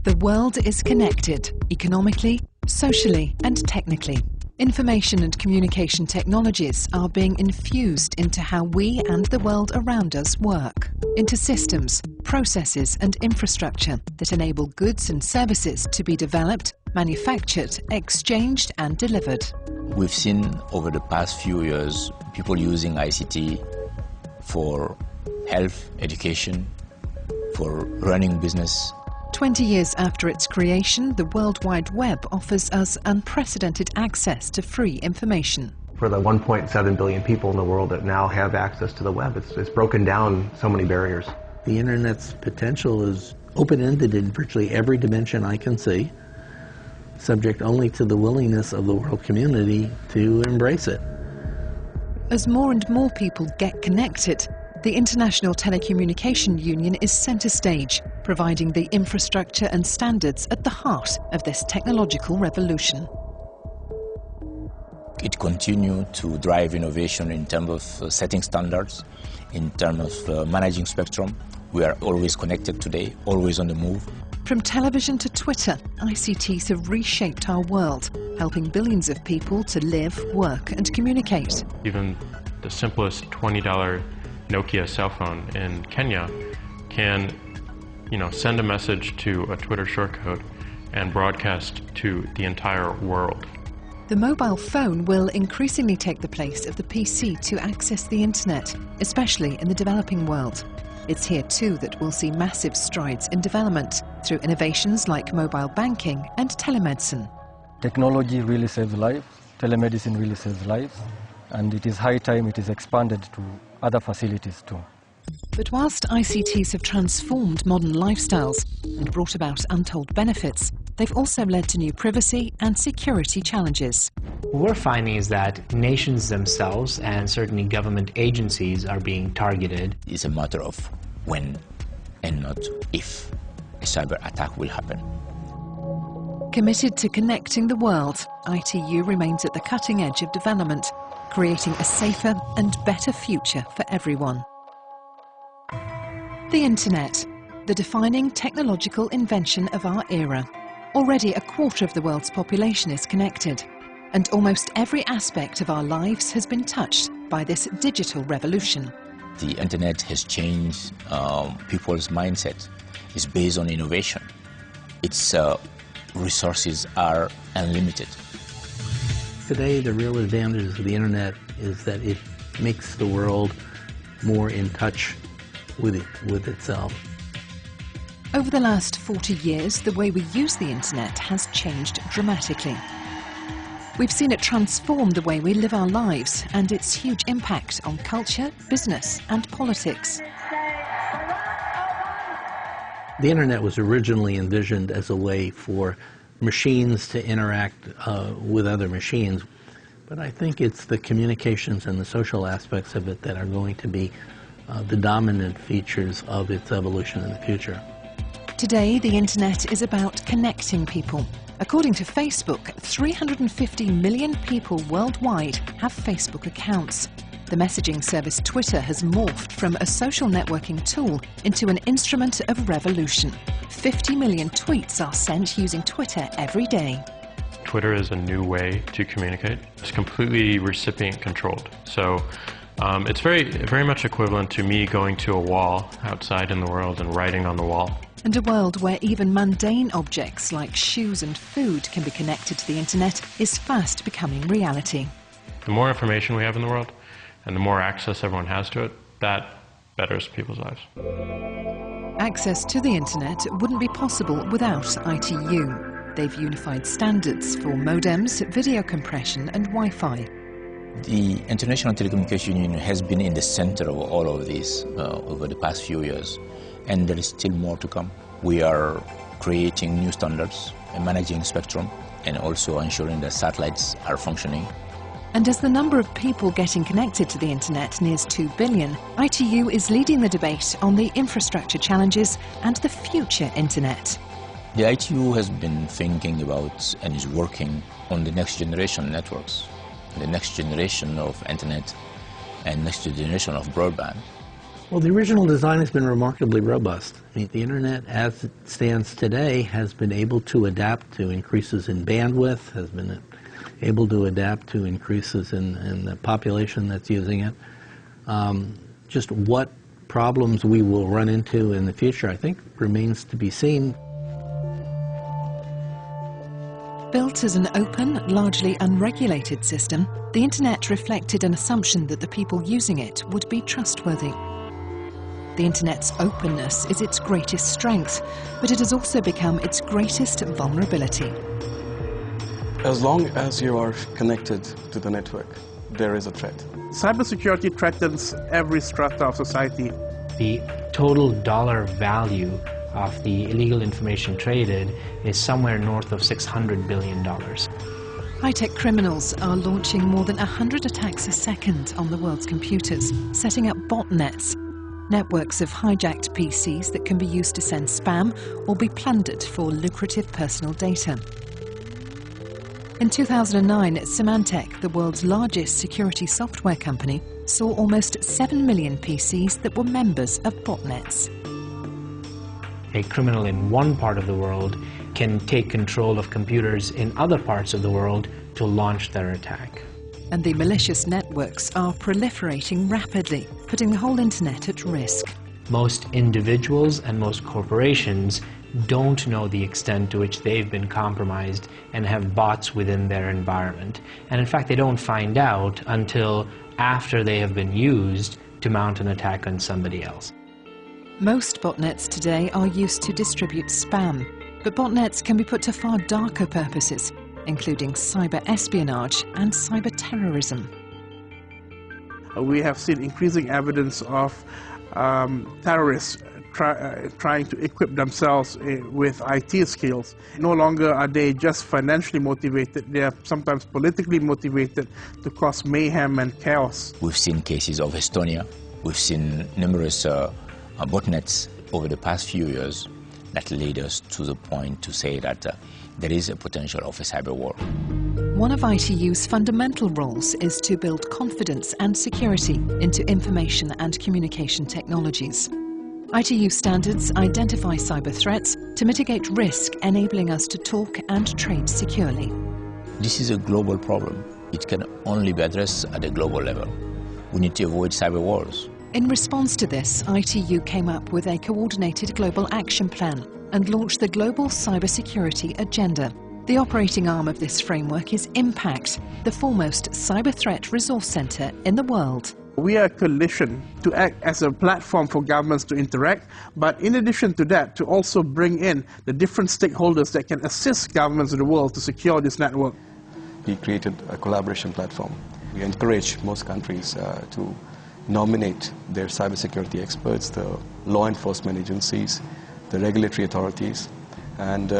The world is connected, economically, socially and technically. Information and communication technologies are being infused into how we and the world around us work, into systems, processes and infrastructure that enable goods and services to be developed, manufactured, exchanged and delivered. We've seen over the past few years people using ICT for health, education, for running business. 20 years after its creation, the World Wide Web offers us unprecedented access to free information. For the 1.7 billion people in the world that now have access to the web, it's broken down so many barriers. The Internet's potential is open-ended in virtually every dimension I can see, subject only to the willingness of the world community to embrace it. As more and more people get connected, the International Telecommunication Union is centre stage, providing the infrastructure and standards at the heart of this technological revolution. It continues to drive innovation in terms of setting standards, in terms of managing spectrum. We are always connected today, always on the move. From television to Twitter, ICTs have reshaped our world, helping billions of people to live, work and communicate. Even the simplest $20 Nokia cell phone in Kenya can, send a message to a Twitter shortcode and broadcast to the entire world. The mobile phone will increasingly take the place of the PC to access the internet, especially in the developing world. It's here too that we'll see massive strides in development through innovations like mobile banking and telemedicine. Technology really saves lives, telemedicine really saves lives, and it is high time it is expanded to other facilities too. But whilst ICTs have transformed modern lifestyles and brought about untold benefits, they've also led to new privacy and security challenges. What we're finding is that nations themselves and certainly government agencies are being targeted. It's a matter of when and not if a cyber attack will happen. Committed to connecting the world, ITU remains at the cutting edge of development, creating a safer and better future for everyone. The Internet, the defining technological invention of our era. Already a quarter of the world's population is connected, and almost every aspect of our lives has been touched by this digital revolution. The Internet has changed people's mindset. It's based on innovation. Its resources are unlimited. Today, the real advantage of the Internet is that it makes the world more in touch with itself. Over the last 40 years, the way we use the Internet has changed dramatically. We've seen it transform the way we live our lives and its huge impact on culture, business and politics. The Internet was originally envisioned as a way for machines to interact with other machines, but I think it's the communications and the social aspects of it that are going to be the dominant features of its evolution in the future. Today, the Internet is about connecting people. According to Facebook, 350 million people worldwide have Facebook accounts. The messaging service Twitter has morphed from a social networking tool into an instrument of revolution. 50 million tweets are sent using Twitter every day. Twitter is a new way to communicate. It's completely recipient controlled. So it's very much equivalent to me going to a wall outside in the world and writing on the wall. And a world where even mundane objects like shoes and food can be connected to the Internet is fast becoming reality. The more information we have in the world and the more access everyone has to it, that betters people's lives. Access to the Internet wouldn't be possible without ITU. They've unified standards for modems, video compression and Wi-Fi. The International Telecommunication Union has been in the center of all of this over the past few years, and there is still more to come. We are creating new standards and managing spectrum and also ensuring that satellites are functioning. And as the number of people getting connected to the Internet nears 2 billion, ITU is leading the debate on the infrastructure challenges and the future Internet. The ITU has been thinking about and is working on the next generation networks, the next generation of Internet and next generation of broadband. Well, the original design has been remarkably robust. I mean, the Internet, as it stands today, has been able to adapt to increases in bandwidth, has been able to adapt to increases in the population that's using it. Just what problems we will run into in the future, I think, remains to be seen. Built as an open, largely unregulated system, the Internet reflected an assumption that the people using it would be trustworthy. The Internet's openness is its greatest strength, but it has also become its greatest vulnerability. As long as you are connected to the network, there is a threat. Cybersecurity threatens every strata of society. The total dollar value of the illegal information traded is somewhere north of $600 billion. High-tech criminals are launching more than 100 attacks a second on the world's computers, setting up botnets, networks of hijacked PCs that can be used to send spam or be plundered for lucrative personal data. In 2009, Symantec, the world's largest security software company, saw almost 7 million PCs that were members of botnets. A criminal in one part of the world can take control of computers in other parts of the world to launch their attack. And the malicious networks are proliferating rapidly, putting the whole Internet at risk. Most individuals and most corporations don't know the extent to which they've been compromised and have bots within their environment. And in fact, they don't find out until after they have been used to mount an attack on somebody else. Most botnets today are used to distribute spam, but botnets can be put to far darker purposes, including cyber espionage and cyber terrorism. We have seen increasing evidence of terrorists trying to equip themselves with IT skills. No longer are they just financially motivated, they are sometimes politically motivated to cause mayhem and chaos. We've seen cases of Estonia. We've seen numerous botnets over the past few years that led us to the point to say that there is a potential of a cyber war. One of ITU's fundamental roles is to build confidence and security into information and communication technologies. ITU standards identify cyber threats to mitigate risk, enabling us to talk and trade securely. This is a global problem. It can only be addressed at a global level. We need to avoid cyber wars. In response to this, ITU came up with a coordinated global action plan and launched the Global Cybersecurity Agenda. The operating arm of this framework is Impact, the foremost cyber threat resource centre in the world. We are a coalition to act as a platform for governments to interact, but in addition to that, to also bring in the different stakeholders that can assist governments of the world to secure this network. We created a collaboration platform. We encourage most countries to nominate their cybersecurity experts, the law enforcement agencies, the regulatory authorities, and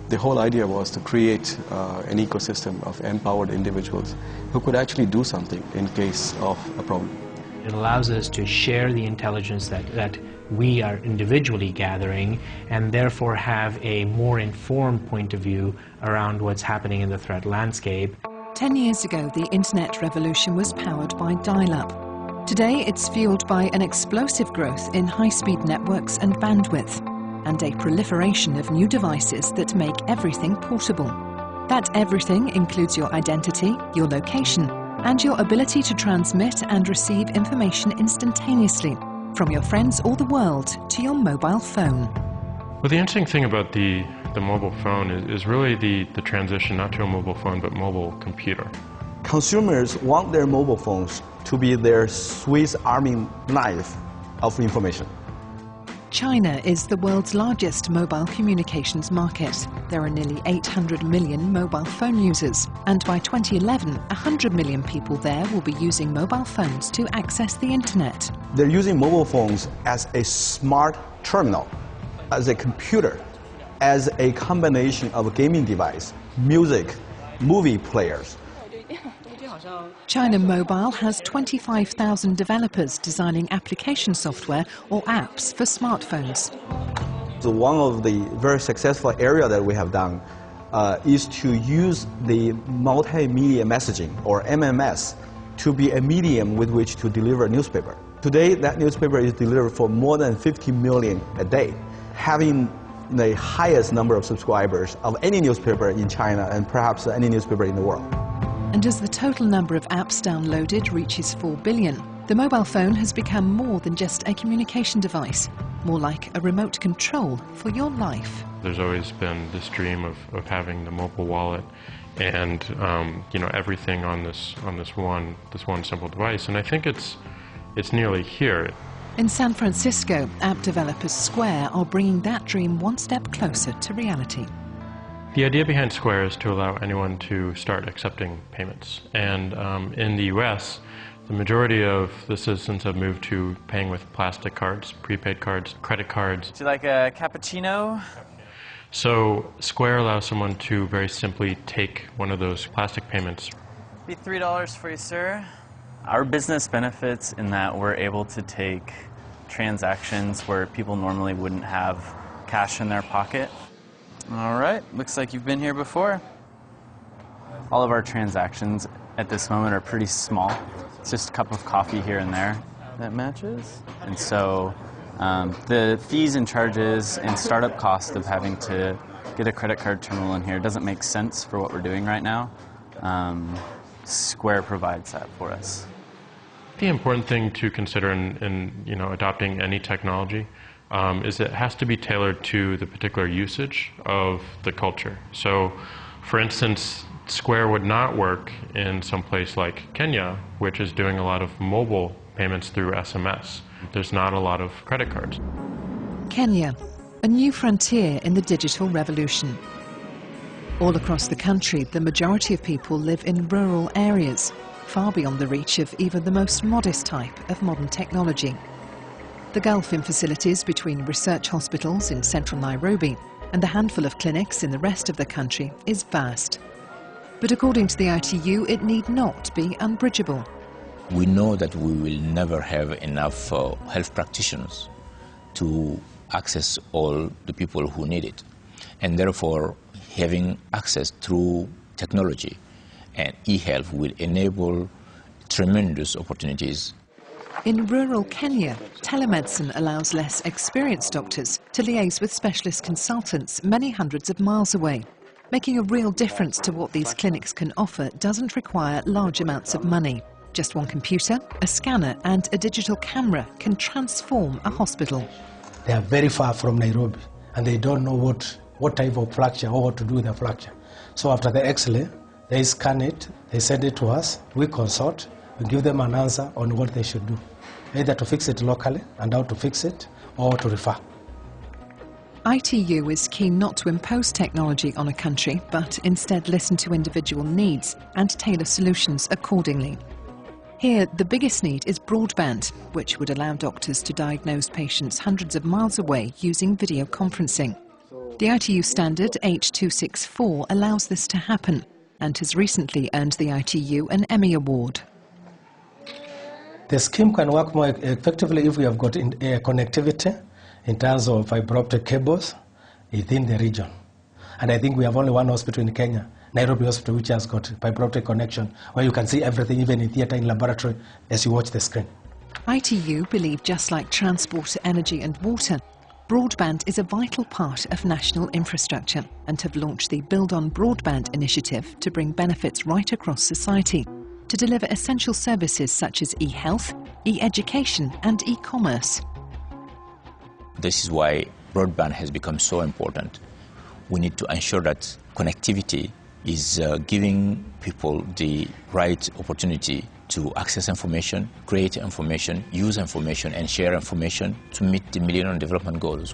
the whole idea was to create an ecosystem of empowered individuals who could actually do something in case of a problem. It allows us to share the intelligence that we are individually gathering and therefore have a more informed point of view around what's happening in the threat landscape. 10 years ago, the Internet revolution was powered by dial-up. Today, it's fueled by an explosive growth in high-speed networks and bandwidth, and a proliferation of new devices that make everything portable. That everything includes your identity, your location, and your ability to transmit and receive information instantaneously, from your friends or the world to your mobile phone. Well, the interesting thing about the mobile phone is really the transition not to a mobile phone but mobile computer. Consumers want their mobile phones to be their Swiss Army knife of information. China is the world's largest mobile communications market. There are nearly 800 million mobile phone users, and by 2011, 100 million people there will be using mobile phones to access the Internet. They're using mobile phones as a smart terminal, as a computer, as a combination of a gaming device, music, movie players. China Mobile has 25,000 developers designing application software or apps for smartphones. So one of the very successful area that we have done is to use the multimedia messaging, or MMS, to be a medium with which to deliver a newspaper. Today, that newspaper is delivered for more than 50 million a day, having the highest number of subscribers of any newspaper in China and perhaps any newspaper in the world. And as the total number of apps downloaded reaches 4 billion, the mobile phone has become more than just a communication device, more like a remote control for your life. There's always been this dream of having the mobile wallet and everything on this one simple device, and I think it's nearly here. In San Francisco, app developers Square are bringing that dream one step closer to reality. The idea behind Square is to allow anyone to start accepting payments. And in the US, the majority of the citizens have moved to paying with plastic cards, prepaid cards, credit cards. Would you like a cappuccino? So Square allows someone to very simply take one of those plastic payments. Be $3 for you, sir. Our business benefits in that we're able to take transactions where people normally wouldn't have cash in their pocket. All right, looks like you've been here before. All of our transactions at this moment are pretty small. It's just a cup of coffee here and there that matches. And so the fees and charges and startup cost of having to get a credit card terminal in here doesn't make sense for what we're doing right now. Square provides that for us. The important thing to consider in adopting any technology is it has to be tailored to the particular usage of the culture. So, for instance, Square would not work in some place like Kenya, which is doing a lot of mobile payments through SMS. There's not a lot of credit cards. Kenya, a new frontier in the digital revolution. All across the country, the majority of people live in rural areas, far beyond the reach of even the most modest type of modern technology. The gulf in facilities between research hospitals in central Nairobi and the handful of clinics in the rest of the country is vast. But according to the ITU, it need not be unbridgeable. We know that we will never have enough health practitioners to access all the people who need it. And therefore, having access through technology and e-health will enable tremendous opportunities. In rural Kenya, telemedicine allows less experienced doctors to liaise with specialist consultants many hundreds of miles away. Making a real difference to what these clinics can offer doesn't require large amounts of money. Just one computer, a scanner and a digital camera can transform a hospital. They are very far from Nairobi and they don't know what type of fracture or what to do with the fracture. So after the X-ray, they scan it, they send it to us, we consult, we give them an answer on what they should do, either to fix it locally and how to fix it or to refer. ITU is keen not to impose technology on a country, but instead listen to individual needs and tailor solutions accordingly. Here, the biggest need is broadband, which would allow doctors to diagnose patients hundreds of miles away using video conferencing. The ITU standard H.264 allows this to happen and has recently earned the ITU an Emmy Award. The scheme can work more effectively if we have got connectivity in terms of fiber optic cables within the region. And I think we have only one hospital in Kenya, Nairobi Hospital, which has got fiber optic connection, where you can see everything, even in theatre, in laboratory, as you watch the screen. ITU believe just like transport, energy and water, broadband is a vital part of national infrastructure and have launched the Build on Broadband initiative to bring benefits right across society, to deliver essential services such as e-health, e-education and e-commerce. This is why broadband has become so important. We need to ensure that connectivity is giving people the right opportunity to access information, create information, use information and share information to meet the Millennium Development Goals.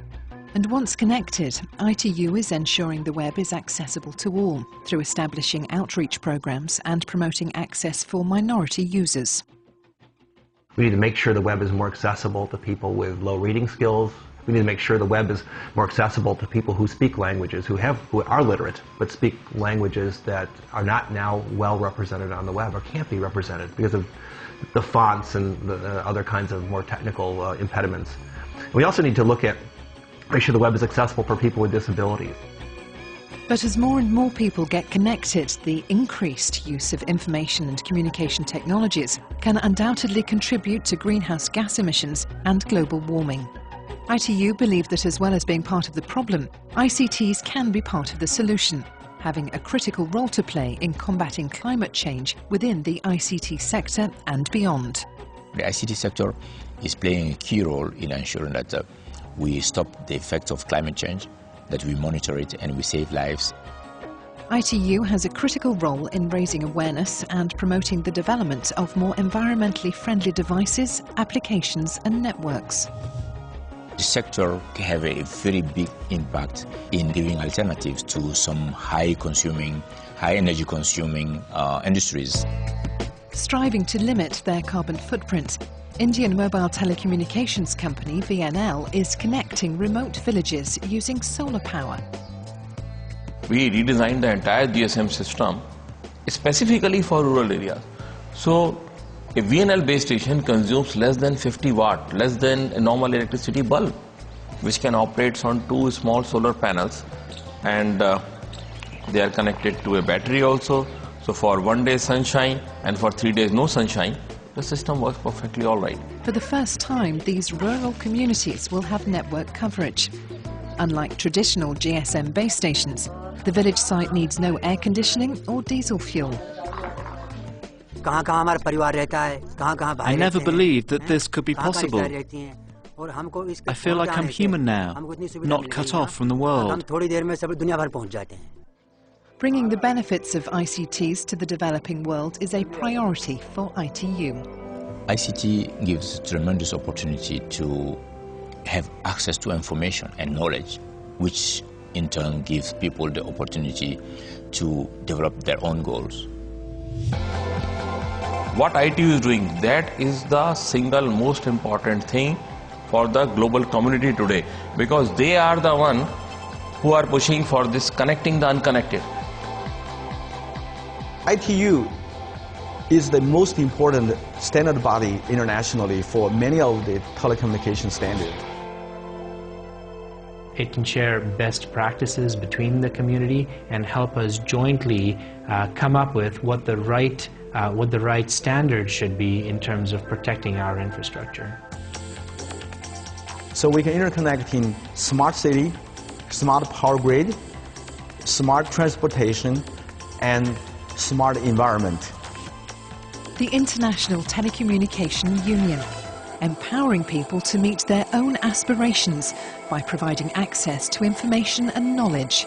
And once connected, ITU is ensuring the web is accessible to all through establishing outreach programs and promoting access for minority users. We need to make sure the web is more accessible to people with low reading skills. We need to make sure the web is more accessible to people who speak languages, who are literate, but speak languages that are not now well represented on the web or can't be represented because of the fonts and the other kinds of more technical impediments. We also need to look at make sure the web is accessible for people with disabilities. But as more and more people get connected, the increased use of information and communication technologies can undoubtedly contribute to greenhouse gas emissions and global warming. ITU believe that as well as being part of the problem, ICTs can be part of the solution, having a critical role to play in combating climate change within the ICT sector and beyond. The ICT sector is playing a key role in ensuring that we stop the effects of climate change, that we monitor it and we save lives. ITU has a critical role in raising awareness and promoting the development of more environmentally friendly devices, applications and networks. The sector can have a very big impact in giving alternatives to some high energy consuming industries. Striving to limit their carbon footprint, Indian mobile telecommunications company VNL is connecting remote villages using solar power. We redesigned the entire GSM system specifically for rural areas. So a VNL base station consumes less than 50 watt, less than a normal electricity bulb, which can operate on 2 small solar panels, and they are connected to a battery also. So for 1 day sunshine and for 3 days no sunshine, the system works perfectly all right. For the first time, these rural communities will have network coverage. Unlike traditional GSM base stations, the village site needs no air conditioning or diesel fuel. I never believed that this could be possible. I feel like I'm human now, not cut off from the world. Bringing the benefits of ICTs to the developing world is a priority for ITU. ICT gives a tremendous opportunity to have access to information and knowledge, which in turn gives people the opportunity to develop their own goals. What ITU is doing, that is the single most important thing for the global community today, because they are the one who are pushing for this connecting the unconnected. ITU is the most important standard body internationally for many of the telecommunication standards. It can share best practices between the community and help us jointly come up with what the right standards should be in terms of protecting our infrastructure. So we can interconnect in smart city, smart power grid, smart transportation, and smart environment. The International Telecommunication Union, empowering people to meet their own aspirations by providing access to information and knowledge.